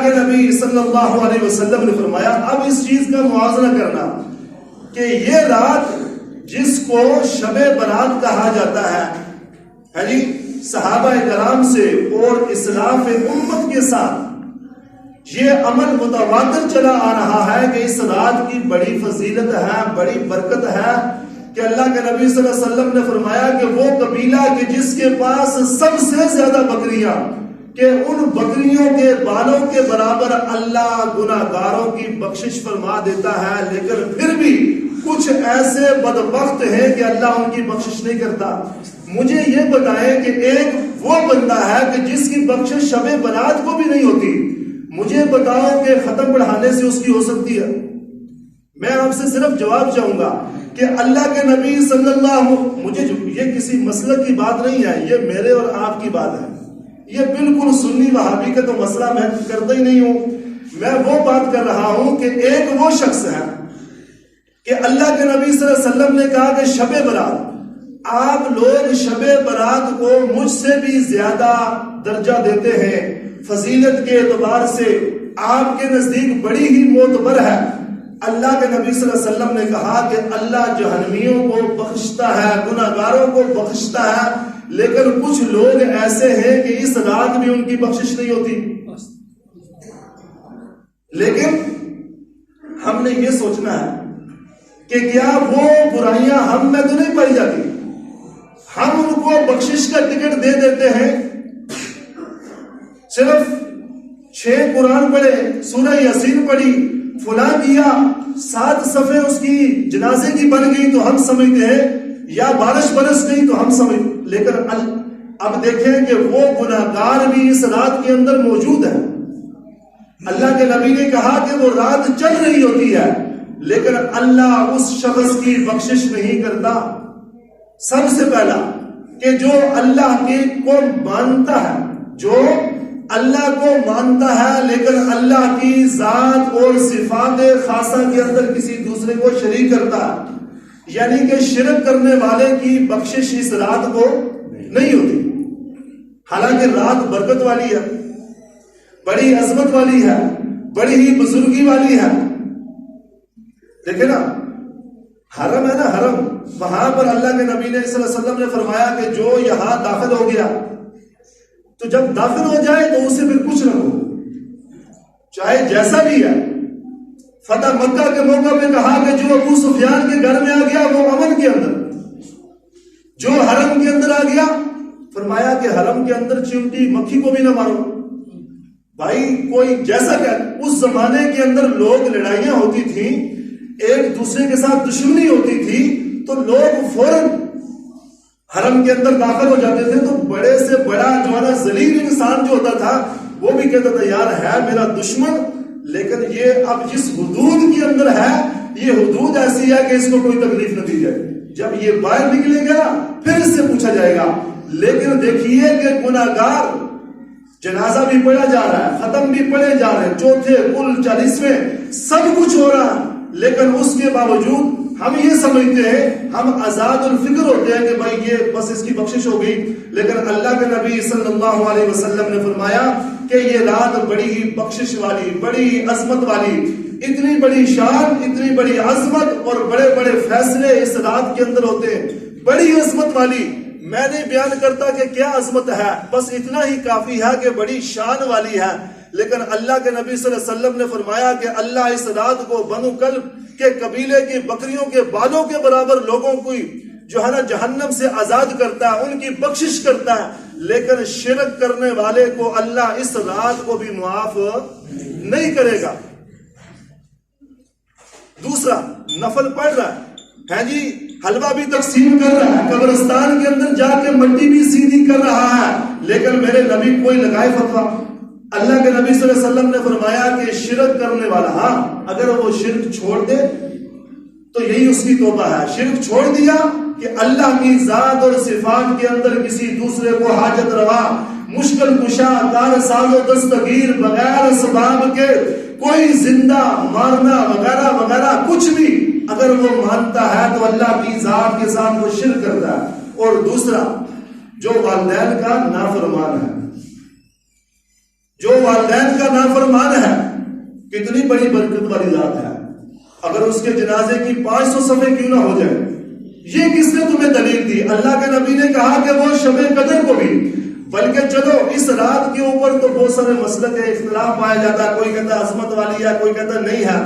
کے نبی صلی اللہ علیہ وسلم نے فرمایا اب اس چیز کا موازنہ کرنا کہ یہ رات جس کو شب برات کہا جاتا ہے جی صحابہ کرام سے اور اسلاف امت کے ساتھ یہ عمل متواتر چلا آ رہا ہے کہ اس رات کی بڑی فضیلت ہے، بڑی برکت ہے، کہ اللہ کے نبی صلی اللہ علیہ وسلم نے فرمایا کہ وہ قبیلہ کہ جس کے پاس سب سے زیادہ بکریاں، کہ ان بکریوں کے بالوں کے برابر اللہ گناہگاروں کی بخشش فرما دیتا ہے، لیکن پھر بھی کچھ ایسے بدبخت ہیں کہ اللہ ان کی بخشش نہیں کرتا۔ مجھے یہ بتائیں کہ ایک وہ بندہ ہے کہ جس کی بخشش شب برات کو بھی نہیں ہوتی، مجھے بتاؤ کہ ختم پڑھانے سے اس کی ہو سکتی ہے؟ میں آپ سے صرف جواب چاہوں گا کہ اللہ کے نبی صلی اللہ، مجھے یہ کسی مسلک کی بات نہیں ہے، یہ میرے اور آپ کی بات ہے، یہ بالکل سنی وہابی کا تو مسئلہ میں کرتا ہی نہیں ہوں۔ میں وہ بات کر رہا ہوں کہ ایک وہ شخص ہے کہ اللہ کے نبی صلی اللہ علیہ وسلم نے کہا کہ شب برات، آپ لوگ شب برات کو مجھ سے بھی زیادہ درجہ دیتے ہیں، فضیلت کے اعتبار سے آپ کے نزدیک بڑی ہی معتبر ہے۔ اللہ کے نبی صلی اللہ علیہ وسلم نے کہا کہ اللہ جہنمیوں کو بخشتا ہے، گناہگاروں کو بخشتا ہے، لیکن کچھ لوگ ایسے ہیں کہ اس رات بھی ان کی بخشش نہیں ہوتی۔ لیکن ہم نے یہ سوچنا ہے کہ کیا وہ برائیاں ہم میں تو نہیں پائی جاتی؟ ہم ان کو بخشش کا ٹکٹ دے دیتے ہیں، صرف 6 قرآن پڑھے، سورہ یاسین پڑھی، فلاں کیا، 7 صفحے اس کی جنازے کی بن گئی تو ہم سمجھتے ہیں، یا بارش برس گئی تو ہم سمجھ، لیکن اب دیکھیں کہ وہ گناہگار بھی اس رات کے اندر موجود ہے۔ اللہ کے نبی نے کہا کہ وہ رات چل رہی ہوتی ہے، لیکن اللہ اس شخص کی بخشش نہیں کرتا۔ سب سے پہلا کہ جو اللہ کو مانتا ہے، جو اللہ کو مانتا ہے لیکن اللہ کی ذات اور صفات خاصہ کے اندر کسی دوسرے کو شریک کرتا ہے، یعنی کہ شرک کرنے والے کی بخشش اس رات کو نہیں ہوتی۔ حالانکہ رات برکت والی ہے، بڑی عظمت والی ہے، بڑی ہی بزرگی والی ہے۔ دیکھیں نا، حرم ہے نا، حرم، وہاں پر اللہ کے نبی نے صلی اللہ علیہ وسلم نے فرمایا کہ جو یہاں داخل ہو گیا تو جب داخل ہو جائے تو اسے پھر کچھ نہ ہو، چاہے جیسا بھی ہے۔ فتح مکہ کے موقع میں کہا کہ جو ابو سفیان کے گھر میں آ گیا وہ امن کے اندر، جو حرم کے اندر آ گیا فرمایا کہ حرم کے اندر چیونٹی مکھی کو بھی نہ مارو۔ بھائی کوئی جیسا کہ اس زمانے کے اندر لوگ لڑائیاں ہوتی تھیں، ایک دوسرے کے ساتھ دشمنی ہوتی تھی، تو لوگ فوراً حرم کے اندر داخل ہو جاتے تھے، تو بڑے سے بڑا جو ہے نا ذلیل انسان جو ہوتا تھا وہ بھی کہتا تھا یار ہے میرا دشمن، لیکن یہ اب جس حدود کے اندر ہے یہ حدود ایسی ہے کہ اس کو کوئی تکلیف نہ دی جائے، جب یہ باہر نکلے گا پھر اس سے پوچھا جائے گا۔ لیکن دیکھیے کہ گناہگار، جنازہ بھی پڑھا جا رہا ہے، ختم بھی پڑھے جا رہے ہیں، چوتھے کل 40ویں سب کچھ ہو رہا ہے، لیکن اس کے باوجود ہم یہ سمجھتے ہیں، ہم آزاد الفکر ہوتے ہیں کہ بھائی یہ بس اس کی بخشش ہو گئی۔ لیکن اللہ کے نبی صلی اللہ علیہ وسلم نے فرمایا کہ یہ رات بڑی ہی بخشش والی، بڑی عظمت والی، اتنی بڑی شان، اتنی بڑی عظمت اور بڑے بڑے فیصلے اس رات کے اندر ہوتے ہیں، بڑی عظمت والی۔ میں نہیں بیان کرتا کہ کیا عظمت ہے، بس اتنا ہی کافی ہے کہ بڑی شان والی ہے۔ لیکن اللہ کے نبی صلی اللہ علیہ وسلم نے فرمایا کہ اللہ اس رات کو بنو کلب کے قبیلے کی بکریوں کے بالوں کے برابر لوگوں کو جو ہے نا جہنم سے آزاد کرتا ہے، ان کی بخشش کرتا ہے، لیکن شرک کرنے والے کو اللہ اس رات کو بھی معاف نہیں کرے گا۔ دوسرا، نفل پڑھ رہا ہے جی، حلوہ بھی تقسیم کر رہا ہے، قبرستان کے اندر جا کے مٹی بھی سیدھی کر رہا ہے، لیکن میرے نبی کوئی لگائے فتویٰ، اللہ کے نبی صلی اللہ علیہ وسلم نے فرمایا کہ شرک کرنے والا، ہاں اگر وہ شرک چھوڑ دے تو یہی اس کی توبہ ہے۔ شرک چھوڑ دیا کہ اللہ کی ذات اور صفات کے اندر کسی دوسرے کو حاجت روا، مشکل کشا، کار ساز و دستگیر، بغیر اسباب کے کوئی زندہ مارنا وغیرہ وغیرہ کچھ بھی اگر وہ مانتا ہے تو اللہ کی ذات کے ساتھ وہ شرک کرتا ہے۔ اور دوسرا، جو والدین کا نافرمان ہے، جو والدین کا نافرمان بڑی برکت والی رات ہے، اگر اس کے جنازے کی 500 صفحے کیوں نہ ہو جائے؟ یہ کس نے تمہیں دلیل دی؟ اللہ کے نبی نے کہا کہ وہ شب قدر کو بھی، بلکہ چلو اس رات کے اوپر تو بہت سارے مسلک اختلاف پایا جاتا ہے، کوئی کہتا ہے عظمت والی ہے، کوئی کہتا ہے نہیں ہے،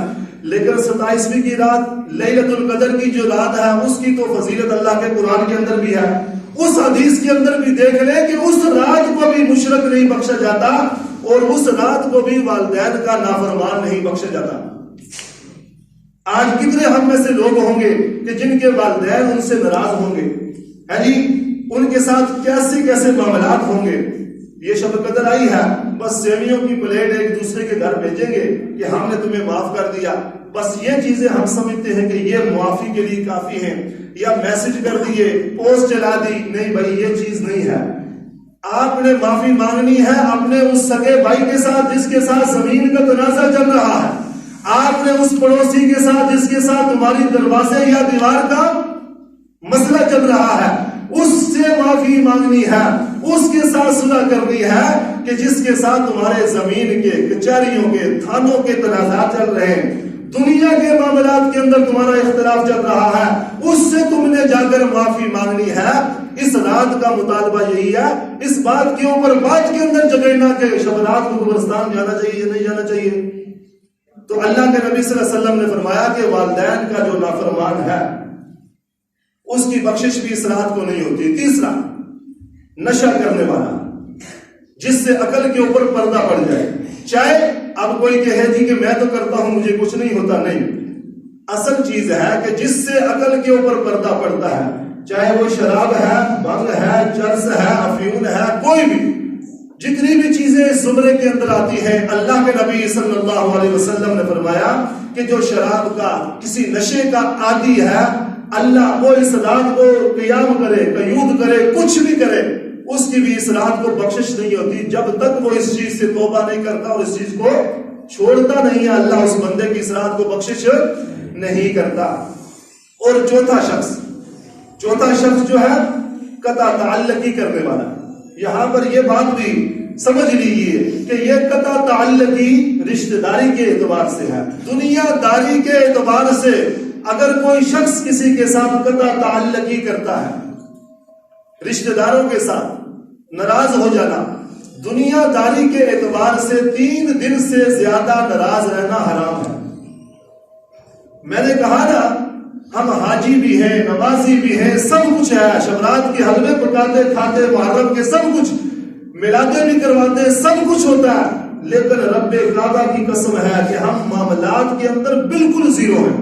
لیکن 27ویں کی رات لیلۃ القدر کی جو رات ہے اس کی تو فضیلت اللہ کے قرآن کے اندر بھی ہے، اس حدیث کے اندر بھی دیکھ لیں کہ اس رات کو بھی مشرک نہیں بخشا جاتا اور اس رات کو بھی والدین کا نافرمان نہیں بخشا جاتا۔ آج کتنے ہم میں سے لوگ ہوں گے کہ جن کے والدین ان سے ناراض ہوں گے، ہے جی، ان کے ساتھ کیسے کیسے معاملات ہوں گے۔ یہ شب قدر آئی ہے، بس سیویوں کی پلیٹ ایک دوسرے کے گھر بھیجیں گے کہ ہم نے تمہیں معاف کر دیا، بس یہ چیزیں ہم سمجھتے ہیں کہ یہ معافی کے لیے کافی ہیں، یا میسج کر دیے، پوسٹ چلا دی، نہیں بھائی یہ چیز نہیں ہے۔ آپ نے معافی مانگنی ہے اپنے اس سگے بھائی کے ساتھ جس کے ساتھ زمین کا تنازع چل رہا ہے، آپ نے اس پڑوسی کے ساتھ جس کے ساتھ تمہاری دروازے یا دیوار کا مسئلہ چل رہا ہے، اس سے معافی مانگنی ہے، اس کے ساتھ صلح کرنی ہے کہ جس کے ساتھ تمہارے زمین کے، کچہریوں کے، تھانوں کے تنازعات چل رہے ہیں، دنیا کے معاملات کے اندر تمہارا اختلاف چل رہا ہے، اس سے تم نے جا کر معافی مانگنی ہے۔ اس رات کا مطالبہ یہی ہے، اس بات کے اوپر بات کے اندر جگڑنا کہ شب رات کو قبرستان جانا چاہیے یا نہیں جانا چاہیے۔ تو اللہ کے نبی صلی اللہ علیہ وسلم نے فرمایا کہ والدین کا جو نافرمان ہے اس کی بخشش بھی اس رات کو نہیں ہوتی۔ تیسرا، نشہ کرنے والا، جس سے عقل کے اوپر پردہ پڑ جائے، چاہے اب کوئی کہے جی کہ میں تو کرتا ہوں مجھے کچھ نہیں ہوتا، نہیں، اصل چیز ہے کہ جس سے عقل کے اوپر پردہ پڑتا ہے، چاہے وہ شراب ہے، بھنگ ہے، چرس ہے، افیون ہے، کوئی بھی جتنی بھی چیزیں اس زمرے کے اندر آتی ہیں، اللہ کے نبی صلی اللہ علیہ وسلم نے فرمایا کہ جو شراب کا، کسی نشے کا عادی ہے، اللہ وہ اس رات کو قیام کرے، قیود کرے، کچھ بھی کرے، اس کی بھی اس رات کو بخشش نہیں ہوتی جب تک وہ اس چیز سے توبہ نہیں کرتا اور اس چیز کو چھوڑتا نہیں ہے، اللہ اس بندے کی اس رات کو بخشش نہیں کرتا۔ اور چوتھا شخص جو ہے قطع تعلقی کرنے والا، یہاں پر یہ بات بھی سمجھ لیجیے کہ یہ قطع تعلقی رشتہ داری کے اعتبار سے ہے، دنیا داری کے اعتبار سے اگر کوئی شخص کسی کے ساتھ قطع تعلقی کرتا ہے، رشتہ داروں کے ساتھ ناراض ہو جانا، دنیا داری کے اعتبار سے 3 دن سے زیادہ ناراض رہنا حرام ہے۔ میں نے کہا نا، ہم حاجی بھی ہیں، نمازی بھی ہیں، سب کچھ ہے، شبرات کے حلوے پکاتے کھاتے، محرم کے سب کچھ میلادیں بھی کرواتے، سب کچھ ہوتا ہے، لیکن رب کعبہ کی قسم ہے کہ ہم معاملات کے اندر بالکل زیرو ہیں،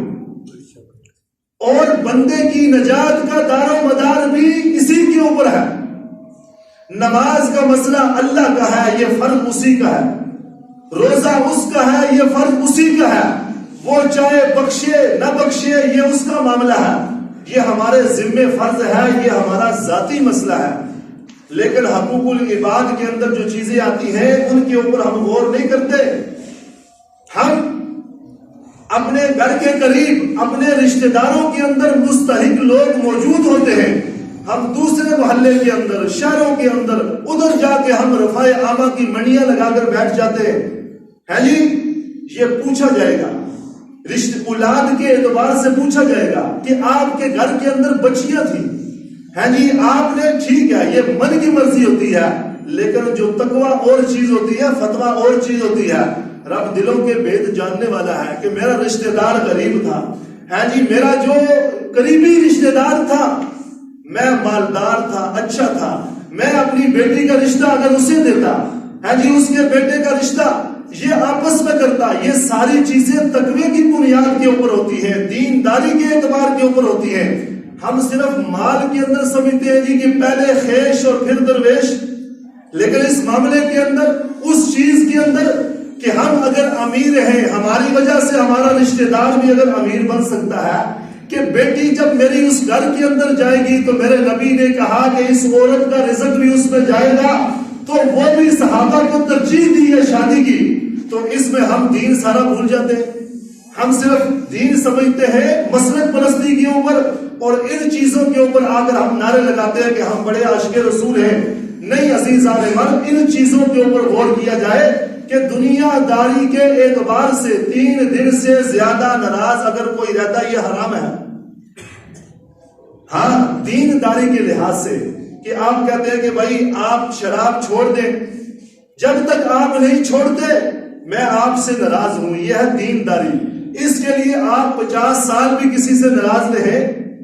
اور بندے کی نجات کا دار و مدار بھی اسی کے اوپر ہے۔ نماز کا مسئلہ اللہ کا ہے، یہ فرض اسی کا ہے، روزہ اس کا ہے، یہ فرض اسی کا ہے، وہ چاہے بخشے نہ بخشے یہ اس کا معاملہ ہے، یہ ہمارے ذمہ فرض ہے، یہ ہمارا ذاتی مسئلہ ہے، لیکن حقوق العباد کے اندر جو چیزیں آتی ہیں ان کے اوپر ہم غور نہیں کرتے۔ ہم اپنے گھر کے قریب، اپنے رشتہ داروں کے اندر مستحق لوگ موجود ہوتے ہیں، ہم دوسرے محلے کے اندر، شہروں کے اندر، ادھر جا کے ہم رفع عامہ کی منڈیاں لگا کر بیٹھ جاتے ہیں جی، یہ پوچھا جائے گا، رشتہ اولاد کے اعتبار سے پوچھا جائے گا کہ آپ کے گھر کے اندر بچیاں تھیں، ہیں جی، آپ نے، ٹھیک ہے یہ من کی مرضی ہوتی ہے، لیکن جو تقویٰ اور چیز ہوتی ہے، فتویٰ اور چیز ہوتی ہے۔ رب دلوں کے بھید جاننے والا ہے کہ میرا رشتہ دار غریب تھا، ہے جی، میرا جو قریبی رشتہ دار تھا، میں مالدار تھا، اچھا تھا، میں اپنی بیٹی کا رشتہ اگر اسے دیتا، ہے جی، اس کے بیٹے کا رشتہ یہ آپس میں کرتا، یہ ساری چیزیں تقوی کی بنیاد کے اوپر ہوتی ہیں، دینداری کے اعتبار کے اوپر ہوتی ہیں۔ ہم صرف مال کے اندر سمجھتے ہیں جی کہ پہلے خیش اور پھر درویش، لیکن اس معاملے کے اندر، اس چیز کے اندر کہ ہم اگر امیر ہیں، ہماری وجہ سے ہمارا رشتہ دار بھی اگر امیر بن سکتا ہے، کہ بیٹی جب میری اس گھر کے اندر جائے گی تو میرے نبی نے کہا کہ اس عورت کا رزق بھی اس میں جائے گا، تو وہ بھی صحابہ کو ترجیح دی ہے شادی کی، تو اس میں ہم دین سارا بھول جاتے ہیں۔ ہم صرف دین سمجھتے ہیں مسلک پرستی کے اوپر، اور ان چیزوں کے اوپر آ کر ہم نعرے لگاتے ہیں کہ ہم بڑے عاشق رسول ہیں۔ نہیں عزیزان مرد، ان چیزوں کے اوپر غور کیا جائے کہ دنیا داری کے اعتبار سے 3 دن سے زیادہ ناراض اگر کوئی رہتا ہے یہ حرام ہے. ہاں دین داری کے لحاظ سے کہ آپ کہتے ہیں کہ بھائی آپ شراب چھوڑ دیں، جب تک آپ نہیں چھوڑتے میں آپ سے ناراض ہوں، یہ ہے دین داری. اس کے لیے آپ 50 سال بھی کسی سے ناراض رہے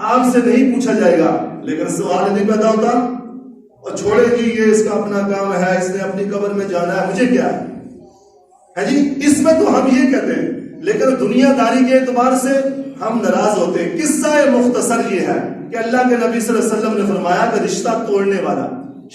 آپ سے نہیں پوچھا جائے گا، لیکن سوال نہیں پیدا ہوتا اور چھوڑے جی یہ اس کا اپنا کام ہے، اس نے اپنی قبر میں جانا ہے، مجھے کیا ہے جی. اس میں تو ہم یہ کہتے ہیں، لیکن دنیا داری کے اعتبار سے ہم ناراض ہوتے ہیں. قصہ مختصر یہ ہے کہ اللہ کے نبی صلی اللہ علیہ وسلم نے فرمایا کہ رشتہ توڑنے والا،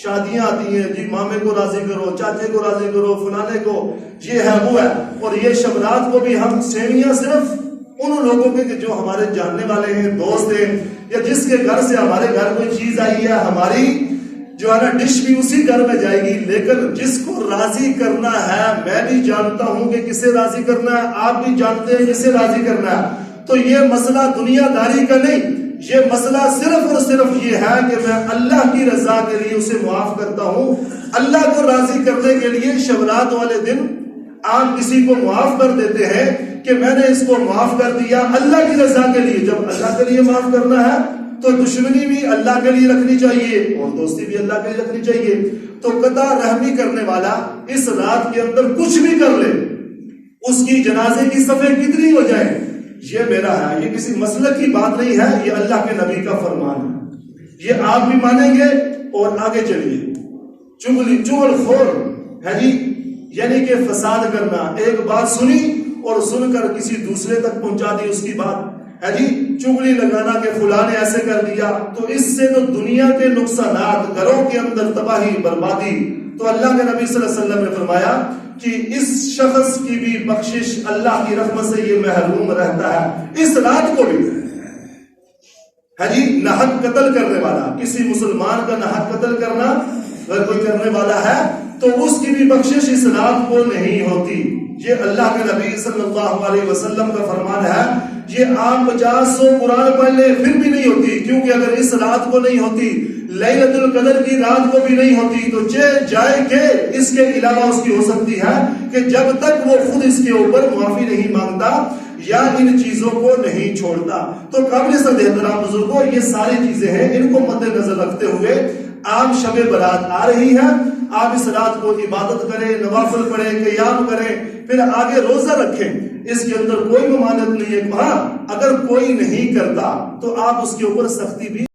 شادیاں آتی ہیں جی مامے کو راضی کرو، چاچے کو راضی کرو، فلانے کو، یہ ہے وہ ہے، اور یہ شبرات کو بھی ہم سیویاں صرف ان لوگوں کے جو ہمارے جاننے والے ہیں، دوست ہیں، یا جس کے گھر سے ہمارے گھر کوئی چیز آئی ہے ہماری جو ہے نا ڈش بھی اسی گھر میں جائے گی. لیکن جس کو راضی کرنا ہے میں بھی جانتا ہوں کہ کسے راضی کرنا ہے، آپ بھی جانتے ہیں کسے راضی کرنا ہے. تو یہ مسئلہ دنیا داری کا نہیں، یہ مسئلہ صرف اور صرف یہ ہے کہ میں اللہ کی رضا کے لیے اسے معاف کرتا ہوں. اللہ کو راضی کرنے کے لیے شبرات والے دن آپ کسی کو معاف کر دیتے ہیں کہ میں نے اس کو معاف کر دیا اللہ کی رضا کے لیے. جب اللہ کے لیے معاف کرنا ہے تو دشمنی بھی اللہ کے لیے رکھنی چاہیے اور دوستی بھی اللہ کے لیے رکھنی چاہیے. تو قطع رحمی کرنے والا اس رات کے اندر کچھ بھی کر لے، اس کی جنازے کی صفیں کتنی ہو جائیں، یہ میرا ہے، یہ کسی مسلک کی بات نہیں ہے، یہ اللہ کے نبی کا فرمان ہے. یہ آپ بھی مانیں گے اور آگے چلیے. چغل خور ہے جی، یعنی کہ فساد کرنا، ایک بات سنی اور سن کر کسی دوسرے تک پہنچا دی اس کی بات ہے جی، چغلی لگانا کہ فلاں نے ایسے کر دیا. تو اس سے تو دنیا کے نقصانات، گھروں کے اندر تباہی بربادی. تو اللہ کے نبی صلی اللہ علیہ وسلم نے فرمایا کہ اس شخص کی بھی بخشش اللہ کی رحمت سے یہ محروم رہتا ہے. اس رات کو بھی ہے جی ناحق قتل کرنے والا، کسی مسلمان کا ناحق قتل کرنا اگر کوئی کرنے والا ہے تو اس کی بھی بخشش اس رات کو نہیں ہوتی. یہ اللہ کے نبی صلی اللہ علیہ وسلم کا فرمان ہے. یہ آپ 50 قرآن پڑھ لیں پھر بھی نہیں ہوتی، کیونکہ اگر اس رات کو نہیں ہوتی، لیلۃ القدر کی رات کو بھی نہیں ہوتی، تو جائے کہ اس کے علاوہ اس کی ہو سکتی ہے کہ جب تک وہ خود اس کے اوپر معافی نہیں مانگتا یا ان چیزوں کو نہیں چھوڑتا. تو قابل صد احترام بزرگوں، یہ ساری چیزیں ہیں، ان کو مد نظر رکھتے ہوئے آپ شب برات آ رہی ہے، آپ اس رات کو عبادت کریں، نوافل پڑھیں، قیام کریں، پھر آگے روزہ رکھیں. اس کے اندر کوئی ممانعت نہیں ہے. ہاں اگر کوئی نہیں کرتا تو آپ اس کے اوپر سختی بھی